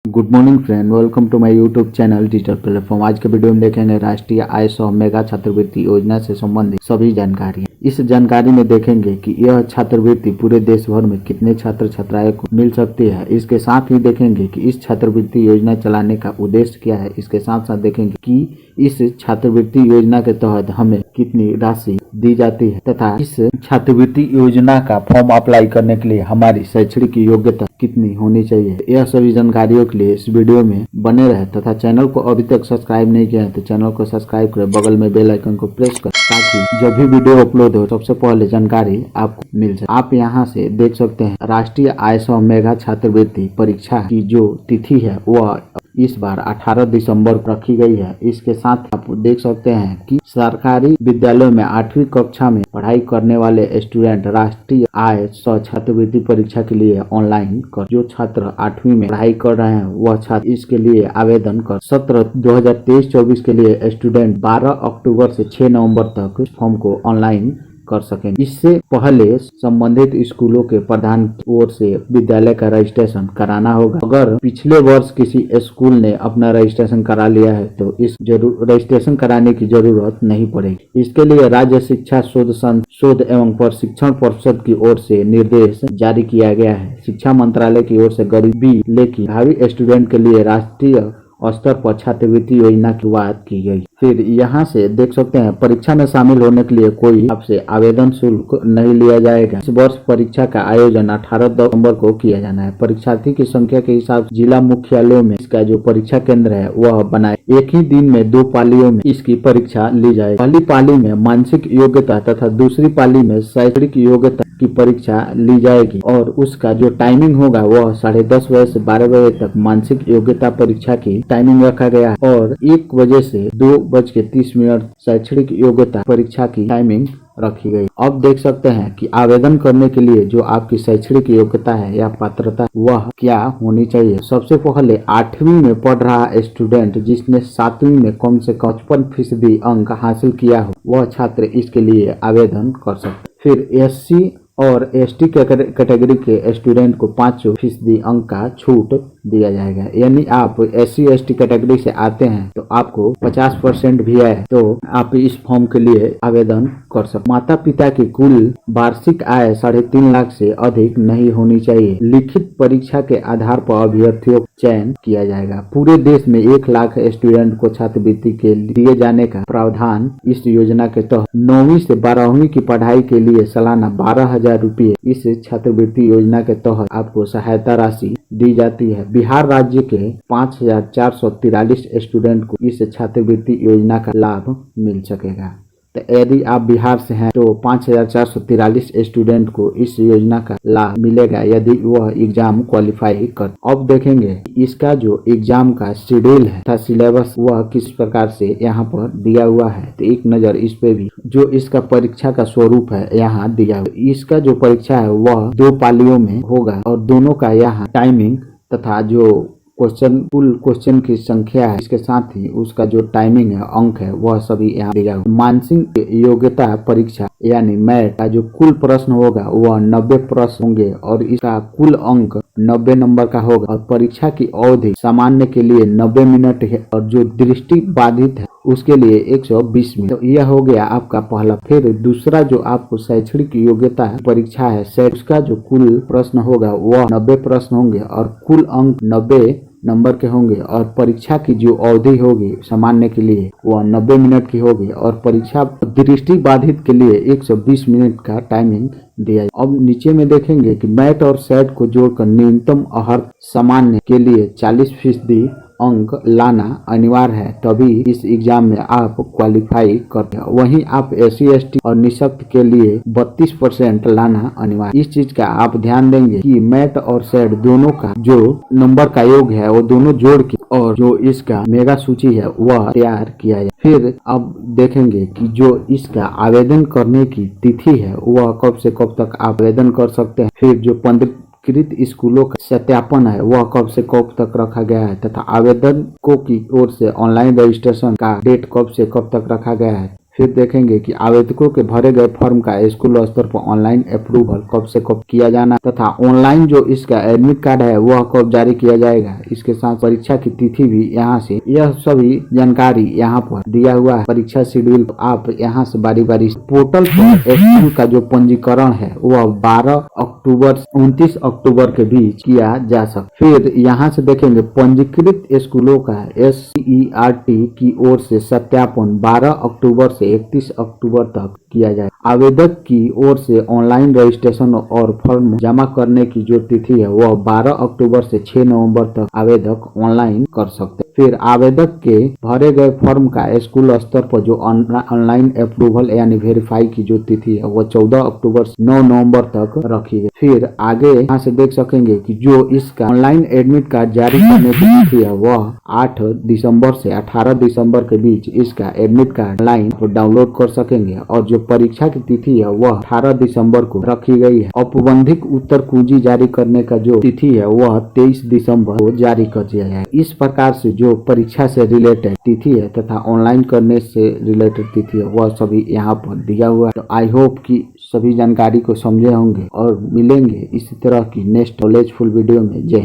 Good morning friend, welcome to my YouTube channel digital platform. आज के video में देखेंगे राष्ट्रीय आय सह मेगा छात्रवृत्ति योजना से संबंधित सभी जानकारी। इस जानकारी में देखेंगे कि यह छात्रवृत्ति पूरे देश भर में कितने छात्र छात्राएं को मिल सकती है। इसके साथ ही देखेंगे कि इस छात्रवृत्ति योजना चलाने का उद्देश्य क्या है। इसके साथ साथ देखेंगे कि इस छात्रवृत्ति योजना के तहत हमें कितनी राशि दी जाती है तथा इस छात्रवृत्ति योजना का फॉर्म अप्लाई करने के लिए हमारी शैक्षणिक योग्यता कितनी होनी चाहिए। यह सभी जानकारियों के लिए इस वीडियो में बने रहे तथा चैनल को अभी तक सब्सक्राइब नहीं किया है तो चैनल को सब्सक्राइब करें, बगल में बेल आइकन को प्रेस करें ताकि जब भी वीडियो अपलोड हो सबसे पहले जानकारी आपको मिल जाए। आप यहाँ से देख सकते हैं राष्ट्रीय आय सह मेगा छात्रवृत्ति परीक्षा की जो तिथि है वह इस बार 18 दिसंबर रखी गई है। इसके साथ आप देख सकते हैं कि सरकारी विद्यालयों में 8वीं कक्षा में पढ़ाई करने वाले स्टूडेंट राष्ट्रीय आय सह छात्रवृत्ति परीक्षा के लिए ऑनलाइन कर जो छात्र 8वीं में पढ़ाई कर रहे हैं वह छात्र इसके लिए आवेदन कर। सत्र 2023-24 के लिए स्टूडेंट 12 अक्टूबर से 6 नवंबर तक इस फॉर्म को ऑनलाइन कर सकें। इससे पहले संबंधित स्कूलों के प्रधान की ओर से विद्यालय का रजिस्ट्रेशन कराना होगा। अगर पिछले वर्ष किसी स्कूल ने अपना रजिस्ट्रेशन करा लिया है तो इस रजिस्ट्रेशन कराने की जरूरत नहीं पड़ेगी। इसके लिए राज्य शिक्षा शोध एवं प्रशिक्षण परिषद की ओर से निर्देश जारी किया गया है। शिक्षा मंत्रालय की ओर से गरीबी लेकिन भावी स्टूडेंट के लिए राष्ट्रीय स्तर पर छात्रवृत्ति योजना की बात की गई। फिर यहाँ से देख सकते हैं परीक्षा में शामिल होने के लिए कोई आपसे आवेदन शुल्क नहीं लिया जाएगा। इस वर्ष परीक्षा का आयोजन 18 दिसंबर को किया जाना है। परीक्षार्थी की संख्या के हिसाब से जिला मुख्यालयों में इसका जो परीक्षा केंद्र है वह बनाए। एक ही दिन में 2 पालियों में इसकी परीक्षा ली जाएगी। पहली पाली में मानसिक योग्यता तथा दूसरी पाली में शैक्षणिक योग्यता की परीक्षा ली जाएगी और उसका जो टाइमिंग होगा वह 10:30 बजे से 12 बजे तक मानसिक योग्यता परीक्षा की टाइमिंग रखा गया है और 1 बजे से 2:30 शैक्षणिक योग्यता परीक्षा की टाइमिंग रखी गई। अब देख सकते हैं कि आवेदन करने के लिए जो आपकी शैक्षणिक योग्यता है या पात्रता वह क्या होनी चाहिए। सबसे पहले 8वीं में पढ़ रहा स्टूडेंट जिसने 7वीं में कम से 55% अंक हासिल किया हो वह छात्र इसके लिए आवेदन कर सकते। फिर SC और ST कैटेगरी के स्टूडेंट को 5% अंक का छूट दिया जाएगा। यानी आप SC ST कैटेगरी से आते हैं तो आपको 50% भी है तो आप इस फॉर्म के लिए आवेदन कर सकते। माता पिता की कुल वार्षिक आय 3.5 लाख से अधिक नहीं होनी चाहिए। लिखित परीक्षा के आधार पर अभ्यर्थियों का चयन किया जाएगा। पूरे देश में 1 लाख स्टूडेंट को छात्रवृत्ति के दिए जाने का प्रावधान इस योजना के तहत 9वीं से 12वीं की पढ़ाई के लिए सालाना 12,000 रुपये इस छात्रवृत्ति योजना के तहत आपको सहायता राशि दी जाती है। बिहार राज्य के 5,443 स्टूडेंट को इस छात्रवृत्ति योजना का लाभ मिल सकेगा। तो यदि आप बिहार से हैं तो 5,443 स्टूडेंट को इस योजना का लाभ मिलेगा यदि वह एग्जाम क्वालिफाई कर। अब देखेंगे इसका जो एग्जाम का शेड्यूल है तथा सिलेबस वह किस प्रकार से यहाँ पर दिया हुआ है तो एक नजर इस पे भी जो इसका परीक्षा का स्वरूप है यहाँ दिया हुआ। इसका जो परीक्षा है वह 2 पालियों में होगा और दोनों का यहाँ टाइमिंग तथा जो कुल क्वेश्चन की संख्या है इसके साथ ही उसका जो टाइमिंग है अंक है वह सभी यहाँ दिया हुआ। मानसिक योग्यता परीक्षा यानी मैथ का जो कुल प्रश्न होगा वह 90 प्रश्न होंगे और इसका कुल अंक 90 नंबर का होगा और परीक्षा की अवधि सामान्य के लिए 90 मिनट है और जो दृष्टि बाधित है उसके लिए 120 मिनट। तो यह हो गया आपका पहला। फिर दूसरा जो आपको शैक्षणिक योग्यता है परीक्षा है उसका जो कुल प्रश्न होगा वह 90 प्रश्न होंगे और कुल अंक 90 नंबर के होंगे और परीक्षा की जो अवधि होगी सामान्य के लिए वह 90 मिनट की होगी और परीक्षा दृष्टि बाधित के लिए 120 मिनट का टाइमिंग दिया। अब नीचे में देखेंगे कि मैथ और सेट को जोड़कर न्यूनतम अर्हता सामान्य के लिए 40% अंक लाना अनिवार्य है तभी इस एग्जाम में आप क्वालिफाई करते हैं। वहीं आप SC ST और निःशक्त के लिए 32% लाना अनिवार्य। इस चीज का आप ध्यान देंगे कि मैथ और सेट दोनों का जो नंबर का योग है वो दोनों जोड़ के और जो इसका मेगा सूची है वह तैयार किया जाए। फिर अब देखेंगे कि जो इसका आवेदन करने की तिथि है वह कब से कब तक आवेदन कर सकते हैं। फिर जो पंजीकृत स्कूलों का सत्यापन है वह कब से कब तक रखा गया है तथा आवेदकों की ओर से ऑनलाइन रजिस्ट्रेशन का डेट कब से कब तक रखा गया है। फिर देखेंगे कि आवेदकों के भरे गए फॉर्म का स्कूल स्तर पर ऑनलाइन अप्रूवल कब से कब किया जाना तथा ऑनलाइन जो इसका एडमिट कार्ड है वह कब जारी किया जाएगा। इसके साथ परीक्षा की तिथि भी यहाँ से, यह सभी जानकारी यहाँ पर दिया हुआ है। परीक्षा शेड्यूल आप यहाँ से बारी बारी पोर्टल पर स्कूल का जो पंजीकरण है वह 12 अक्टूबर से 29 अक्टूबर के बीच किया जा सकता। फिर यहाँ से देखेंगे पंजीकृत स्कूलों का SCERT की ओर से सत्यापन 12 अक्टूबर से 31 अक्टूबर तक किया जाए। आवेदक की ओर से ऑनलाइन रजिस्ट्रेशन और फॉर्म जमा करने की जो तिथि है वह 12 अक्टूबर से 6 नवंबर तक आवेदक ऑनलाइन कर सकते हैं। फिर आवेदक के भरे गए फॉर्म का स्कूल स्तर पर जो ऑनलाइन अप्रूवल यानी वेरीफाई की जो तिथि है वह 14 अक्टूबर से 9 नवंबर तक रखी गई। फिर आगे यहाँ से देख सकेंगे कि जो इसका ऑनलाइन एडमिट कार्ड जारी करने की तिथि है वह 8 दिसंबर से 18 दिसंबर के बीच इसका एडमिट कार्ड ऑनलाइन डाउनलोड कर सकेंगे और जो परीक्षा की तिथि है वह 18 दिसंबर को रखी गई है। औपबंधिक उत्तर कुंजी जारी करने का जो तिथि है वह 23 दिसंबर को जारी कर दिया जाए। इस प्रकार से जो परीक्षा से रिलेटेड तिथि है तथा ऑनलाइन करने से रिलेटेड तिथि है वह सभी यहाँ पर दिया हुआ है। तो आई होप कि सभी जानकारी को समझे होंगे और मिलेंगे इसी तरह की नेक्स्ट नॉलेजफुल वीडियो में। जय